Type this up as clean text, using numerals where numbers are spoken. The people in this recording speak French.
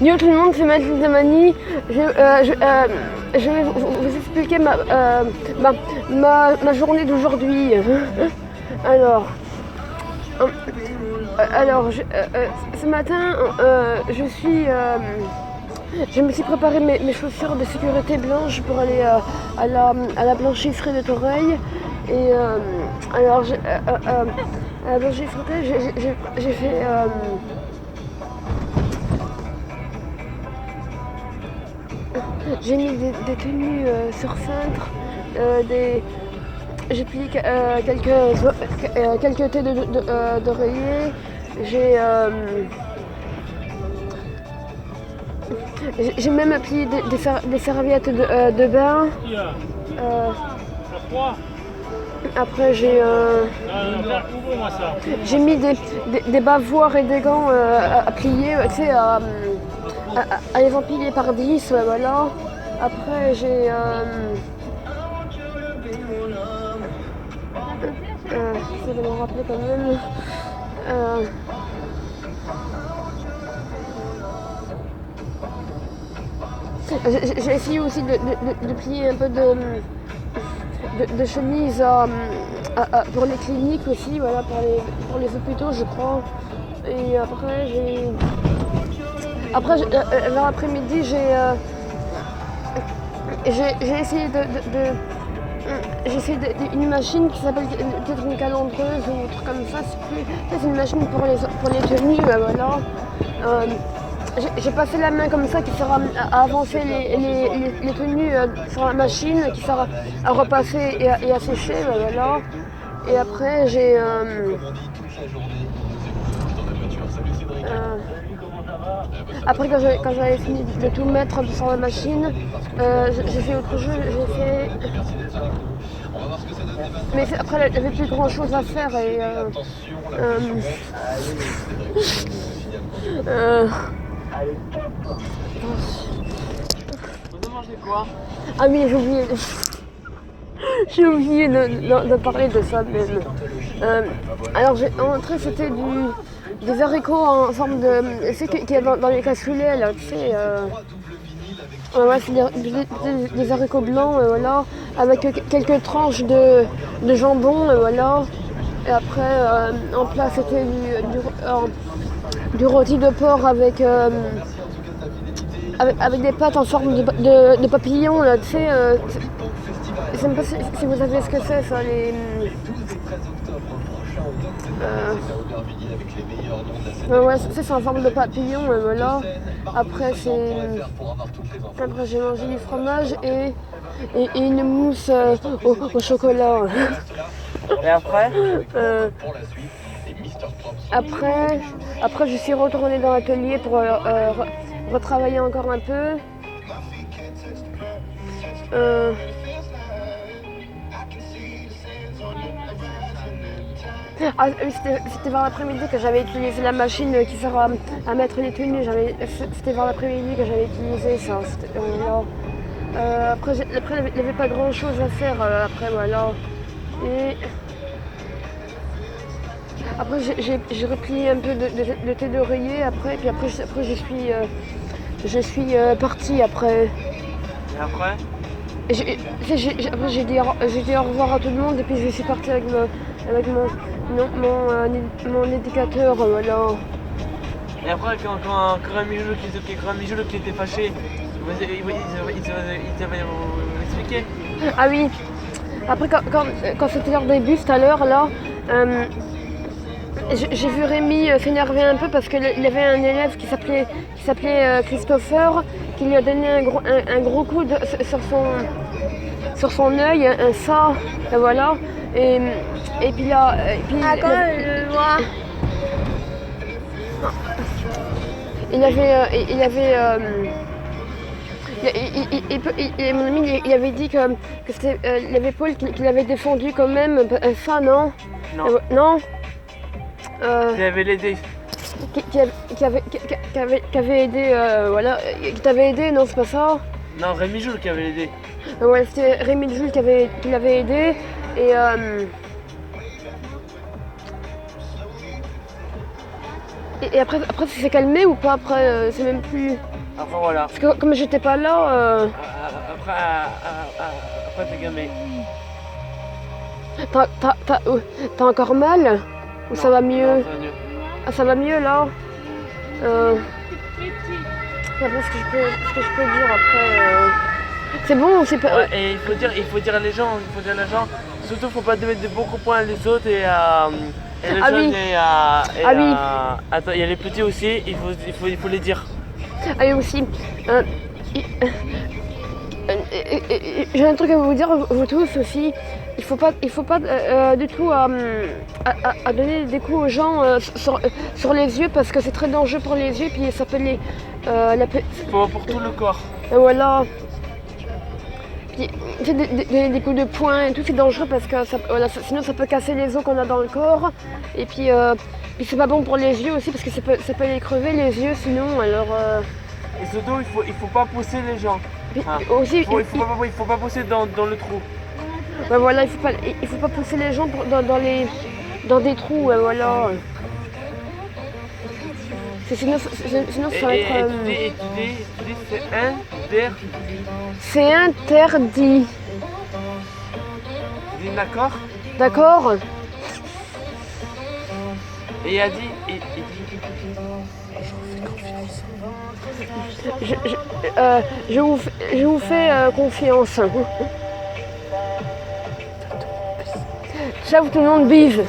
Yo tout le monde, c'est Mathilde Zamani. Je vais vous expliquer ma journée d'aujourd'hui. Alors, ce matin, je me suis préparé mes chaussures de sécurité blanches pour aller à la blanchisserie de Toreil. Et à la blanchisserie, j'ai fait... j'ai mis des tenues sur cintre, j'ai plié quelques thés d'oreiller. J'ai même plié des serviettes de bain. Après j'ai mis des bavoirs et des gants à plier, tu sais, à les empiler par 10, voilà. Après j'ai j'essaie de me rappeler quand même. J'ai essayé aussi de plier un peu de chemise pour les cliniques aussi, voilà, pour les hôpitaux, je crois. Et après vers l'après-midi, j'ai essayé j'ai essayé une machine qui s'appelle peut-être une calendreuse ou un truc comme ça, c'est une machine pour les tenues, voilà. J'ai passé la main comme ça qui sert à avancer les tenues sur la machine, qui sert à repasser et à sécher, voilà. Et après après quand j'avais fini de tout mettre sur la machine, j'ai fait autre chose, mais après il n'y avait plus grand chose à faire et Vous mangez quoi? ah oui, j'ai oublié de parler de ça même. Alors en entrée c'était des haricots en forme de... Tu sais qu'il y a dans les cassoulets là, tu sais... ouais, c'est des haricots blancs, voilà, avec quelques tranches de jambon, voilà. Et après, en plat, c'était du rôti de porc avec des pâtes en forme de papillon, là, tu sais. Je ne sais pas si vous savez ce que c'est, ça, ouais, c'est en forme de papillon, voilà. Après, j'ai mangé du fromage et une mousse au chocolat. Et après Après, je suis retournée dans l'atelier pour retravailler encore un peu. Ah oui, c'était vers l'après-midi que j'avais utilisé la machine qui sert à mettre les tenues. C'était vers l'après-midi que j'avais utilisé ça. Après, il n'y avait pas grand-chose à faire après, voilà. Et après, j'ai replié un peu de thé d'oreiller après, puis après je suis partie après. Et après Après, j'ai dit au revoir à tout le monde et puis je suis partie avec mon éducateur, voilà. Et après, quand Rémi Joulot qui était fâché, il t'avait expliqué. Ah oui, après quand c'était l'heure des bus tout à l'heure, là, j'ai vu Rémi s'énerver un peu parce qu'il y avait un élève qui s'appelait Christopher, qui lui a donné un gros coup sur son œil, ça, voilà. Et puis là... Attends, je vois. Mon ami il avait dit que c'était il y avait Paul qui l'avait défendu quand même, ça non? Non. Non. Il avait l'aidé. Qui avait aidé, voilà, qui t'avait aidé, non c'est pas ça? Non, Rémi Joule qui avait l'aidé. Ouais, c'était Rémi Jules qui l'avait aidé et Et après ça s'est calmé ou pas? Après, c'est même plus. Après, voilà. Parce que comme j'étais pas là, Après, t'es gamé. t'as encore mal? Ou ça va mieux? Non, ça va mieux. Ah, ça va mieux là? C'est bon ce que je peux dire après. C'est bon, c'est pas. Ouais, et il faut dire à les gens, surtout faut pas donner de bons coups de poing les autres et les Ah jeunes oui. et Ah oui. attends, il y a les petits aussi, il faut les dire. Ah oui aussi. Il- J'ai un truc à vous dire, vous tous aussi. Il faut pas du tout à donner des coups aux gens sur les yeux parce que c'est très dangereux pour les yeux puis ça peut les Pour tout le corps. voilà. Puis, tu sais, des coups de poing et tout c'est dangereux parce que sinon ça peut casser les os qu'on a dans le corps et puis c'est pas bon pour les yeux aussi parce que ça peut les crever les yeux sinon alors. Et surtout il faut pas pousser les gens. Puis, Ah. aussi, Il faut pas pousser dans le trou. ouais, voilà, il faut pas pousser les gens dans des trous, ouais, voilà. Sinon ça va Et être. tu dis c'est C'est interdit. tu dis d'accord. D'accord? Et il a dit, Je vous fais confiance. Ciao tout le monde, bise.